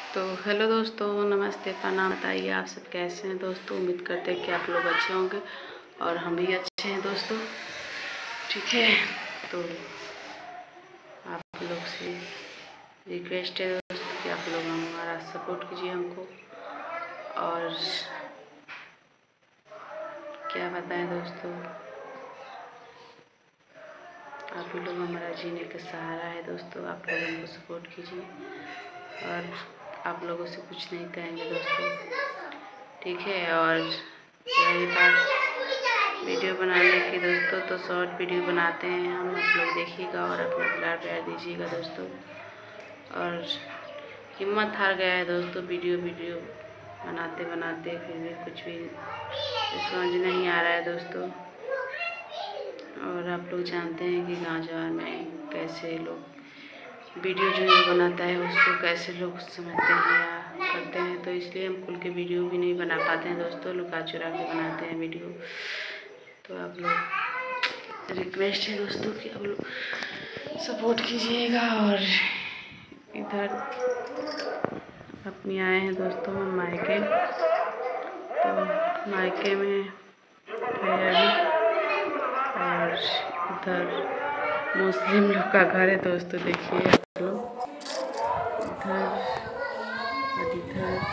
तो हेलो दोस्तों, नमस्ते, प्रणाम। बताइए आप सब कैसे हैं दोस्तों। उम्मीद करते हैं कि आप लोग अच्छे होंगे और हम भी अच्छे हैं दोस्तों। ठीक है, तो आप लोग से रिक्वेस्ट है दोस्तों कि आप लोग हमारा सपोर्ट कीजिए हमको। और क्या बताएं दोस्तों, आप ही लोग हमारा जीने का सहारा है दोस्तों। आप लोग हमको सपोर्ट कीजिए और आप लोगों से कुछ नहीं कहेंगे दोस्तों, ठीक है। और रही बात वीडियो बनाने की दोस्तों, तो शॉर्ट वीडियो बनाते हैं हम, आप लोग देखिएगा और अपना प्यार दीजिएगा दोस्तों। और हिम्मत हार गया है दोस्तों, वीडियो बनाते बनाते फिर भी कुछ भी समझ नहीं आ रहा है दोस्तों। और आप लोग जानते हैं कि गाँव जवार में कैसे लोग वीडियो जो बनाता है उसको कैसे लोग समझते हैं या करते हैं, तो इसलिए हम खुल के वीडियो भी नहीं बना पाते हैं दोस्तों, लुका चुरा के बनाते हैं वीडियो। तो आप लोग रिक्वेस्ट है दोस्तों कि आप लोग सपोर्ट कीजिएगा। और इधर अपनी आए हैं दोस्तों हम मायके, तो मायके में है अभी। और उधर मुस्लिम लोग का घर है दोस्तों, देखिए।